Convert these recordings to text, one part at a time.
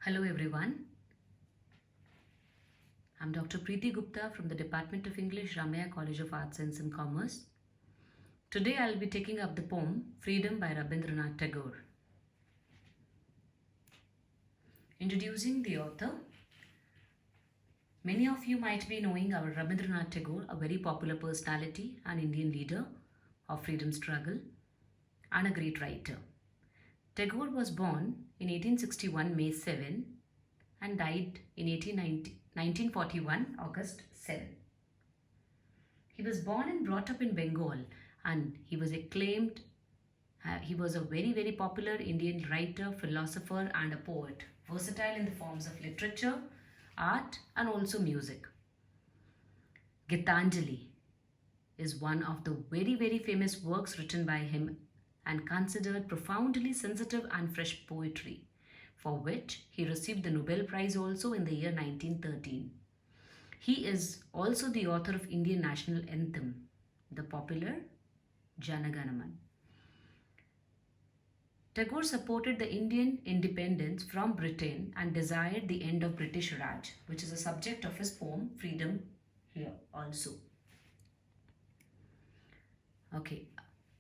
Hello everyone, I'm Dr. Preeti Gupta from the Department of English, Ramaya College of Arts, Science and Commerce. Today I'll be taking up the poem Freedom by Rabindranath Tagore. Introducing the author. Many of you might be knowing our Rabindranath Tagore, a very popular personality, an Indian leader of freedom struggle and a great writer. Tagore was born in 1861 May 7 and died in 1941 August 7. He was born and brought up in Bengal and he was acclaimed. He was a very popular Indian writer, philosopher and a poet, versatile in the forms of literature, art and also music. Gitanjali is one of the very famous works written by him and considered profoundly sensitive and fresh poetry, for which he received the Nobel Prize also in the year 1913. He is also the author of Indian national anthem, the popular Jana Gana Mana. Tagore supported the Indian independence from Britain and desired the end of British Raj, which is a subject of his poem Freedom here also. Okay,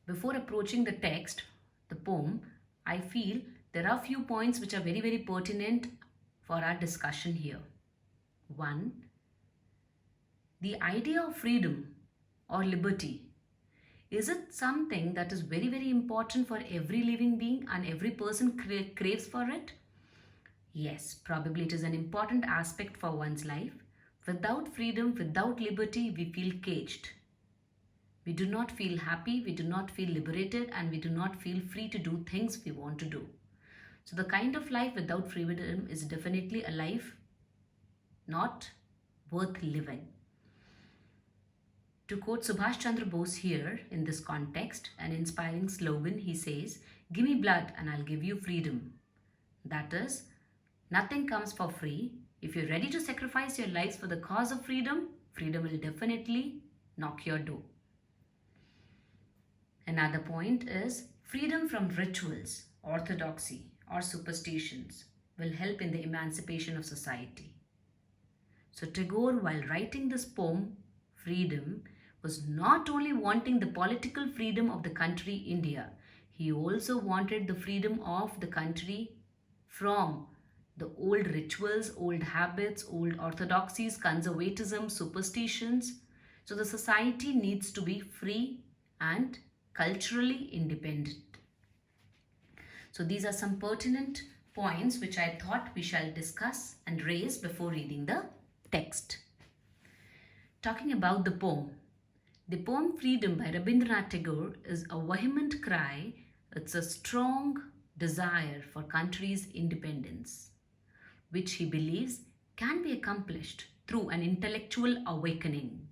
before approaching the text, the poem, I feel there are few points which are very pertinent for our discussion here. One, the idea of freedom or liberty. Is it something that is very important for every living being and every person craves for it? Yes, probably it is an important aspect for one's life. Without freedom, without liberty, we feel caged. We do not feel happy, we do not feel liberated, and we do not feel free to do things we want to do. So the kind of life without freedom is definitely a life not worth living. To quote Subhash Chandra Bose here in this context, an inspiring slogan, he says, "Give me blood and I'll give you freedom." That is, nothing comes for free. If you're ready to sacrifice your lives for the cause of freedom, freedom will definitely knock your door. Another point is freedom from rituals, orthodoxy or superstitions will help in the emancipation of society. So Tagore, while writing this poem, Freedom, was not only wanting the political freedom of the country India, he also wanted the freedom of the country from the old rituals, old habits, old orthodoxies, conservatism, superstitions. So the society needs to be free and culturally independent. So these are some pertinent points which I thought we shall discuss and raise before reading the text. Talking about the poem Freedom by Rabindranath Tagore is a vehement cry. It's a strong desire for country's independence, which he believes can be accomplished through an intellectual awakening.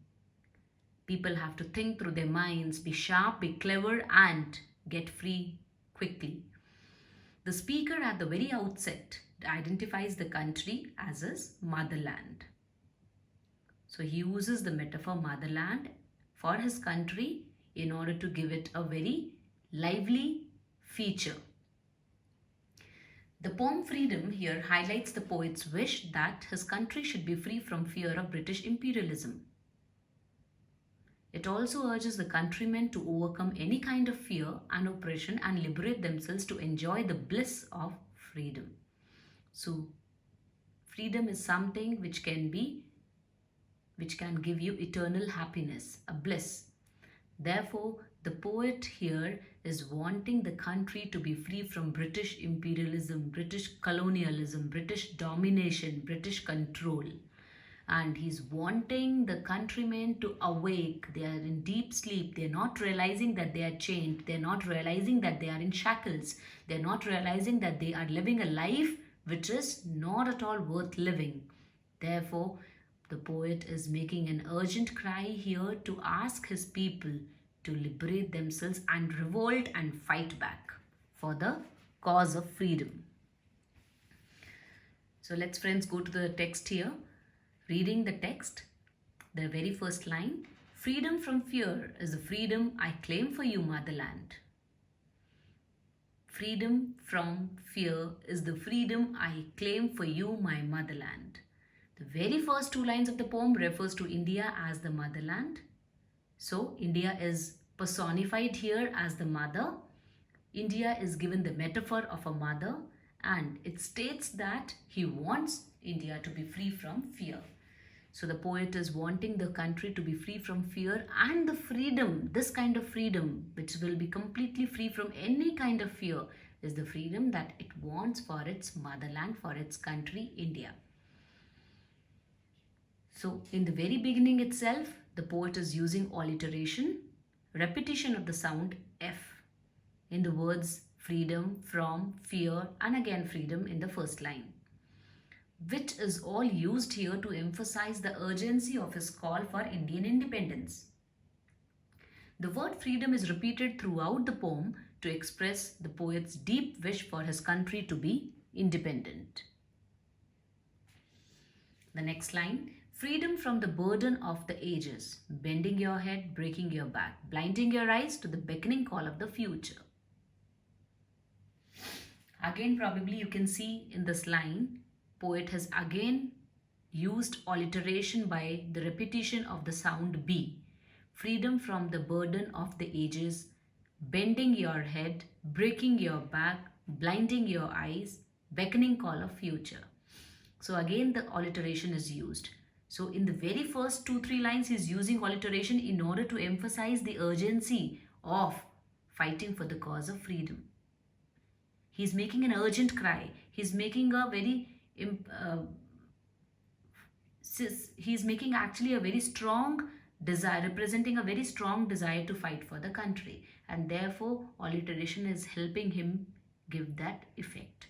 People have to think through their minds, be sharp, be clever, and get free quickly. The speaker at the very outset identifies the country as his motherland. So he uses the metaphor motherland for his country in order to give it a very lively feature. The poem Freedom here highlights the poet's wish that his country should be free from fear of British imperialism. It also urges the countrymen to overcome any kind of fear and oppression and liberate themselves to enjoy the bliss of freedom. So, freedom is something which can give you eternal happiness, a bliss. Therefore, the poet here is wanting the country to be free from British imperialism, British colonialism, British domination, British control. And he's wanting the countrymen to awake. They are in deep sleep. They're not realizing that they are chained. They're not realizing that they are in shackles. They're not realizing that they are living a life which is not at all worth living. Therefore, the poet is making an urgent cry here to ask his people to liberate themselves and revolt and fight back for the cause of freedom. So let's friends go to the text here. Reading the text, the very first line, "Freedom from fear is the freedom I claim for you, motherland." Freedom from fear is the freedom I claim for you, my motherland. The very first two lines of the poem refers to India as the motherland. So India is personified here as the mother. India is given the metaphor of a mother, and it states that he wants India to be free from fear. So the poet is wanting the country to be free from fear, and the freedom, this kind of freedom, which will be completely free from any kind of fear, is the freedom that it wants for its motherland, for its country, India. So in the very beginning itself, the poet is using alliteration, repetition of the sound F in the words freedom, from, fear, and again freedom in the first line, which is all used here to emphasize the urgency of his call for Indian independence. The word freedom is repeated throughout the poem to express the poet's deep wish for his country to be independent. The next line, freedom from the burden of the ages, bending your head, breaking your back, blinding your eyes to the beckoning call of the future. Again, probably you can see in this line, poet has again used alliteration by the repetition of the sound B. Freedom from the burden of the ages, bending your head, breaking your back, blinding your eyes, beckoning call of future. So again the alliteration is used. So in the very first 2-3 lines he is using alliteration in order to emphasize the urgency of fighting for the cause of freedom. He is making an urgent cry. He is making a very he's making actually a very strong desire, representing a very strong desire to fight for the country, and therefore alliteration is helping him give that effect.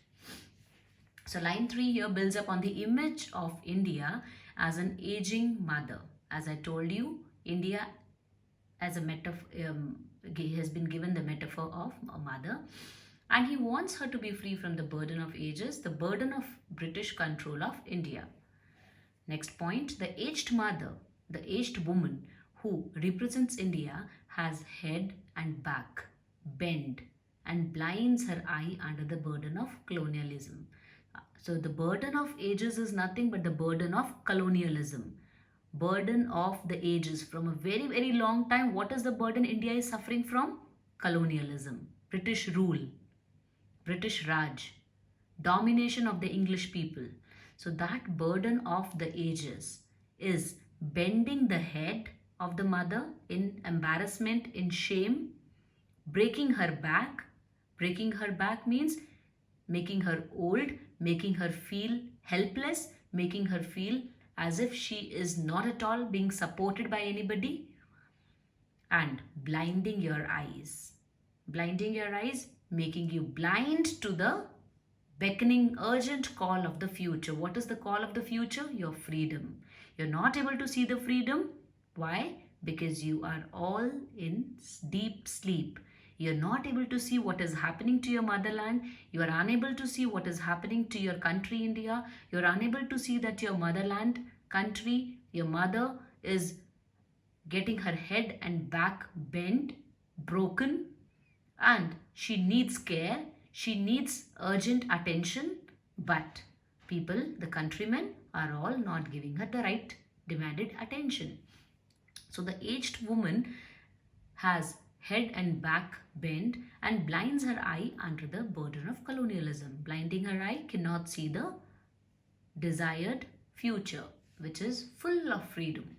So line 3 here builds up on the image of India as an aging mother. As I told you, India as a metaphor has been given the metaphor of a mother, and he wants her to be free from the burden of ages, the burden of British control of India. Next point, the aged mother, the aged woman who represents India, has head and back bent and blinds her eye under the burden of colonialism. So the burden of ages is nothing but the burden of colonialism. Burden of the ages from a very, very long time. What is the burden India is suffering from? Colonialism, British rule, British Raj, domination of the English people. So that burden of the ages is bending the head of the mother in embarrassment, in shame, breaking her back. Breaking her back means making her old, making her feel helpless, making her feel as if she is not at all being supported by anybody, and blinding your eyes. Blinding your eyes, making you blind to the beckoning urgent call of the future. What is the call of the future? Your freedom. You're not able to see the freedom. Why? Because you are all in deep sleep. You're not able to see what is happening to your motherland. You are unable to see what is happening to your country, India. You're unable to see that your motherland, country, your mother is getting her head and back bent, broken, and she needs care. She needs urgent attention, but people, the countrymen, are all not giving her the right demanded attention. So the aged woman has head and back bent and blinds her eye under the burden of colonialism. Blinding her eye, cannot see the desired future, which is full of freedom.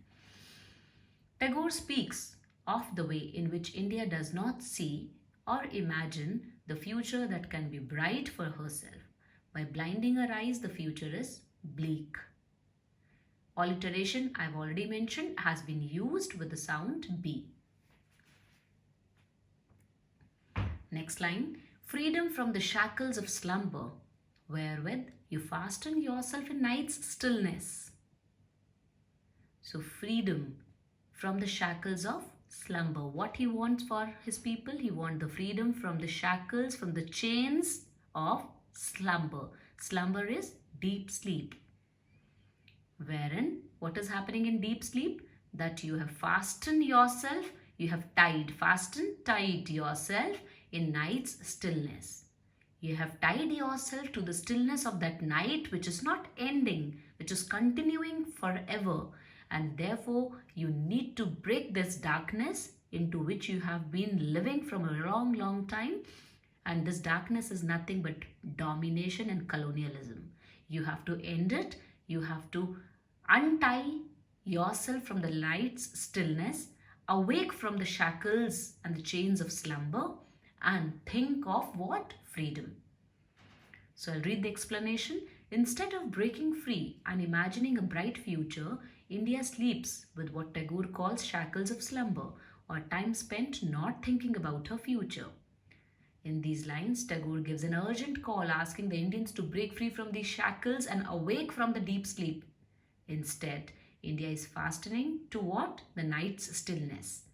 Tagore speaks of the way in which India does not see or imagine the future that can be bright for herself. By blinding her eyes, the future is bleak. Alliteration, I've already mentioned, has been used with the sound B. Next line, freedom from the shackles of slumber, wherewith you fasten yourself in night's stillness. So freedom from the shackles of slumber. What he wants for his people? He wants the freedom from the shackles, from the chains of slumber. Slumber is deep sleep. Wherein, what is happening in deep sleep? That you have fastened yourself, you have tied yourself in night's stillness. You have tied yourself to the stillness of that night which is not ending, which is continuing forever. And therefore, you need to break this darkness into which you have been living from a long, long time. And this darkness is nothing but domination and colonialism. You have to end it. You have to untie yourself from the light's stillness, awake from the shackles and the chains of slumber, and think of what? Freedom. So I'll read the explanation. Instead of breaking free and imagining a bright future, India sleeps with what Tagore calls shackles of slumber, or time spent not thinking about her future. In these lines, Tagore gives an urgent call asking the Indians to break free from these shackles and awake from the deep sleep. Instead, India is fastening to what? The night's stillness.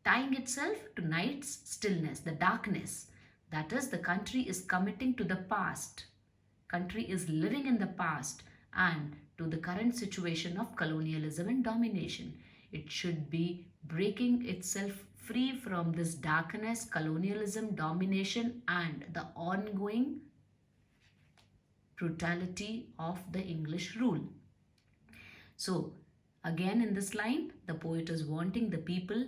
Tying itself to night's stillness, the darkness. That is, the country is committing to the past. Country is living in the past and to the current situation of colonialism and domination. It should be breaking itself free from this darkness, colonialism, domination, and the ongoing brutality of the English rule. So, again in this line, the poet is wanting the people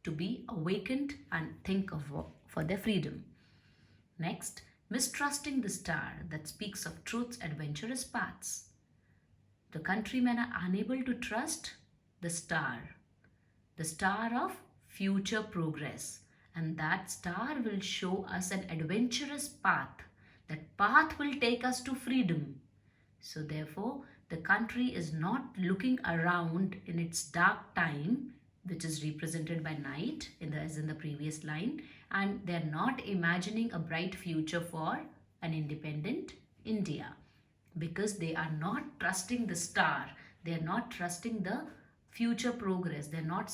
to be awakened and think of for their freedom. Next, mistrusting the star that speaks of truth's adventurous paths. The countrymen are unable to trust the star of future progress, and that star will show us an adventurous path. That path will take us to freedom. So therefore, the country is not looking around in its dark time, which is represented by night as in the previous line, and they are not imagining a bright future for an independent India, because they are not trusting the star. They are not trusting the future progress. They're not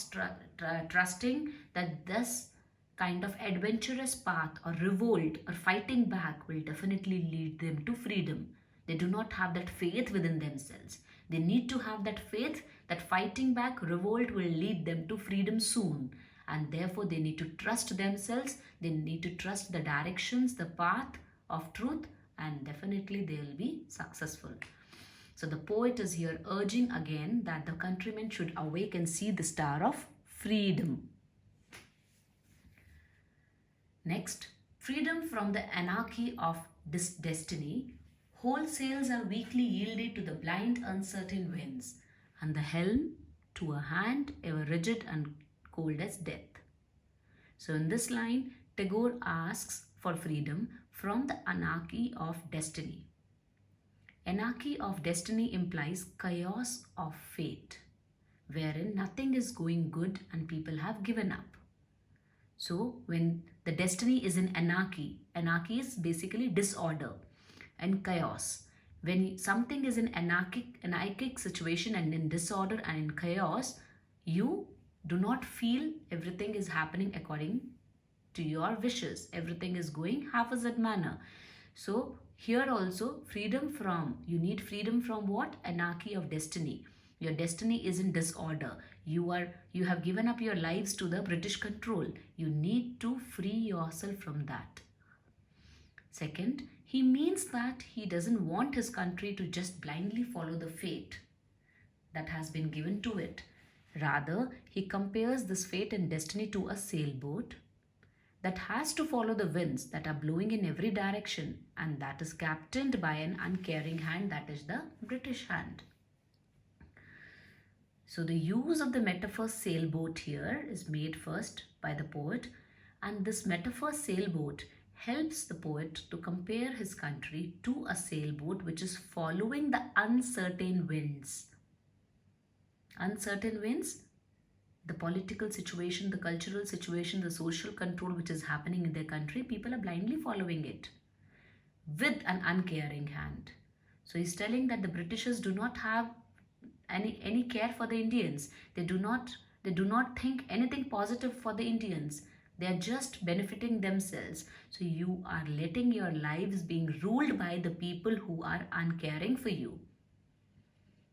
trusting that this kind of adventurous path or revolt or fighting back will definitely lead them to freedom. They do not have that faith within themselves. They need to have that faith that fighting back, revolt will lead them to freedom soon. And therefore they need to trust themselves. They need to trust the directions, the path of truth, and definitely they will be successful. So the poet is here urging again that the countrymen should awake and see the star of freedom. Next, freedom from the anarchy of destiny. Wholesales are weakly yielded to the blind uncertain winds, and the helm to a hand ever rigid and cold as death. So in this line, Tagore asks for freedom from the anarchy of destiny. Anarchy of destiny implies chaos of fate, wherein nothing is going good and people have given up. So when the destiny is in anarchy, anarchy is basically disorder and chaos. When something is in anarchic situation and in disorder and in chaos, you do not feel everything is happening according to your wishes. Everything is going haphazard manner. So here also you need freedom from what? Anarchy of destiny. Your destiny is in disorder. You have given up your lives to the British control. You need to free yourself from that. Second, he means that he doesn't want his country to just blindly follow the fate that has been given to it. Rather, he compares this fate and destiny to a sailboat that has to follow the winds that are blowing in every direction, and that is captained by an uncaring hand, that is the British hand. So the use of the metaphor sailboat here is made first by the poet, and this metaphor sailboat helps the poet to compare his country to a sailboat which is following the uncertain winds. Uncertain winds, the political situation, the cultural situation, the social control which is happening in their country, people are blindly following it with an uncaring hand. So he's telling that the Britishers do not have any care for the Indians. They do not think anything positive for the Indians. They are just benefiting themselves. So you are letting your lives being ruled by the people who are uncaring for you.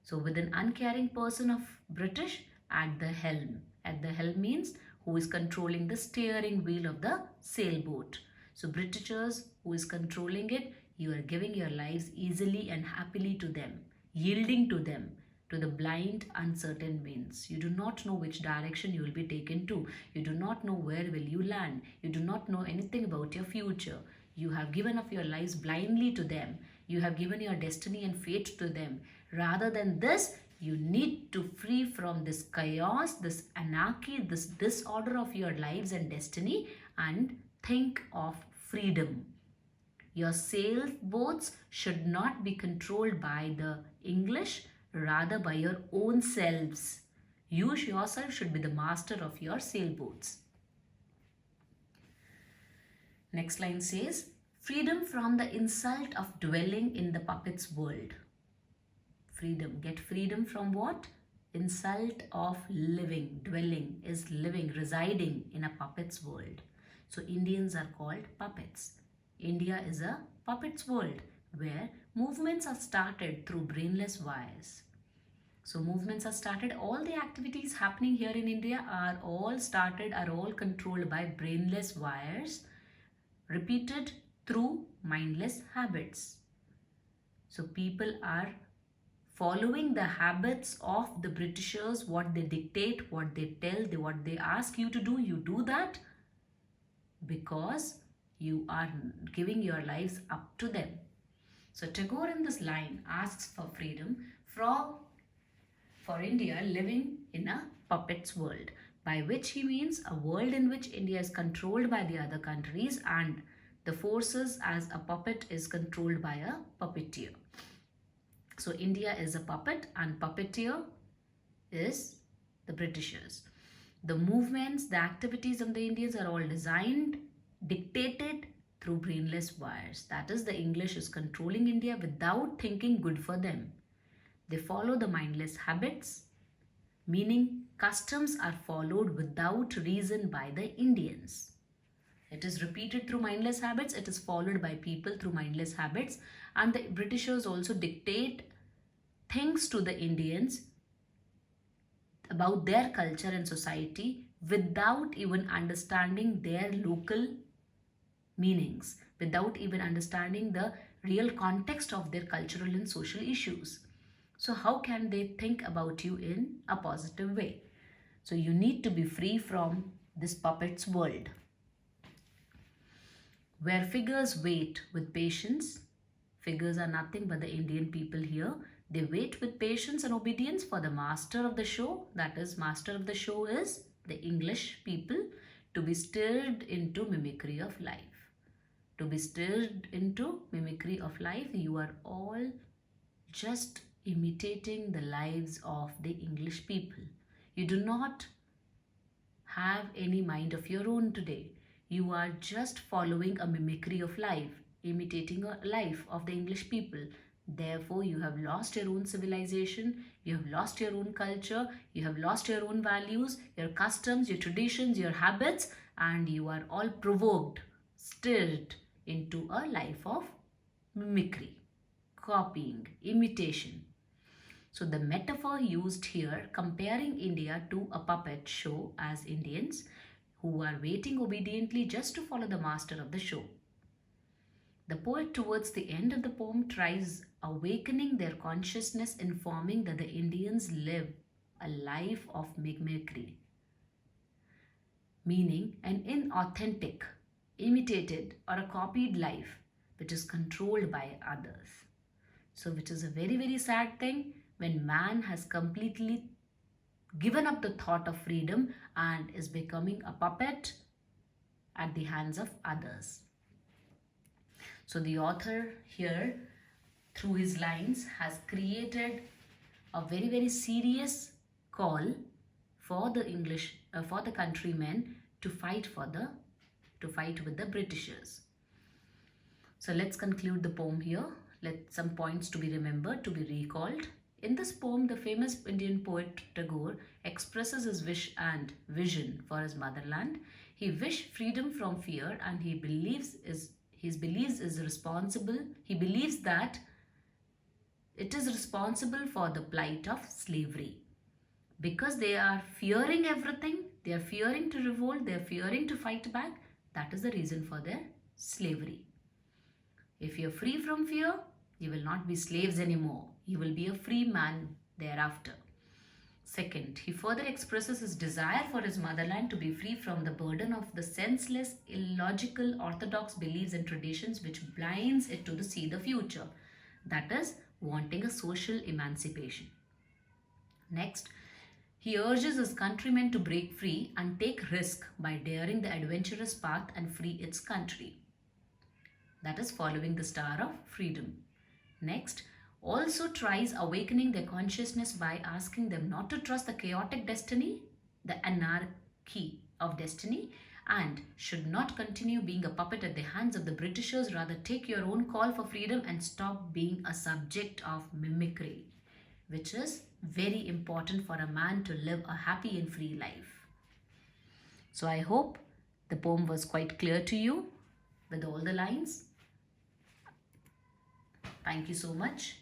So with an uncaring person of British at the helm. At the helm means who is controlling the steering wheel of the sailboat. So Britishers who is controlling it, you are giving your lives easily and happily to them, yielding to them, to the blind, uncertain winds. You do not know which direction you will be taken to. You do not know where will you land. You do not know anything about your future. You have given up your lives blindly to them. You have given your destiny and fate to them. Rather than this, you need to free from this chaos, this anarchy, this disorder of your lives and destiny, and think of freedom. Your sailboats should not be controlled by the English, rather by your own selves. You yourself should be the master of your sailboats. Next line says, freedom from the insult of dwelling in the puppet's world. Freedom. Get freedom from what? Insult of living. Dwelling is living, residing in a puppet's world. So Indians are called puppets. India is a puppet's world where movements are started through brainless wires. So movements are started, all the activities happening here in India are all controlled by brainless wires, repeated through mindless habits. So people are following the habits of the Britishers, what they dictate, what they tell, what they ask you to do, you do that because you are giving your lives up to them. So Tagore in this line asks for freedom for India living in a puppet's world, by which he means a world in which India is controlled by the other countries and the forces as a puppet is controlled by a puppeteer. So India is a puppet and puppeteer is the Britishers. The movements, the activities of the Indians are all designed, dictated through brainless wires. That is, the English is controlling India without thinking good for them. They follow the mindless habits, meaning customs are followed without reason by the Indians. It is repeated through mindless habits, it is followed by people through mindless habits, and the Britishers also dictate things to the Indians about their culture and society without even understanding their local meanings, without even understanding the real context of their cultural and social issues. So how can they think about you in a positive way? So you need to be free from this puppet's world, where figures wait with patience. Figures are nothing but the Indian people here. They wait with patience and obedience for the master of the show. That is, master of the show is the English people, to be stirred into mimicry of life. To be stirred into mimicry of life, you are all just imitating the lives of the English people. You do not have any mind of your own today. You are just following a mimicry of life, imitating a life of the English people. Therefore, you have lost your own civilization, you have lost your own culture, you have lost your own values, your customs, your traditions, your habits, and you are all provoked, stirred into a life of mimicry, copying, imitation. So the metaphor used here, comparing India to a puppet show as Indians who are waiting obediently just to follow the master of the show. The poet towards the end of the poem tries awakening their consciousness, informing that the Indians live a life of mimicry, meaning an inauthentic, imitated or a copied life which is controlled by others. So which is a very, very sad thing when man has completely given up the thought of freedom and is becoming a puppet at the hands of others. So the author here, through his lines, has created a very, very serious call for the for the countrymen to fight with the Britishers. So let's conclude the poem here. Let some points to be remembered, to be recalled. In this poem, the famous Indian poet Tagore expresses his wish and vision for his motherland. He wished freedom from fear, and he believes that it is responsible for the plight of slavery. Because they are fearing everything, they are fearing to revolt, they are fearing to fight back. That is the reason for their slavery. If you're free from fear, you will not be slaves anymore. You will be a free man thereafter. Second, he further expresses his desire for his motherland to be free from the burden of the senseless, illogical, orthodox beliefs and traditions which blinds it to see the future. That is, wanting a social emancipation. Next, he urges his countrymen to break free and take risk by daring the adventurous path and free its country. That is following the star of freedom. Next, also tries awakening their consciousness by asking them not to trust the chaotic destiny, the anarchy of destiny, and should not continue being a puppet at the hands of the Britishers. Rather, take your own call for freedom and stop being a subject of mimicry, which is very important for a man to live a happy and free life. So I hope the poem was quite clear to you with all the lines. Thank you so much.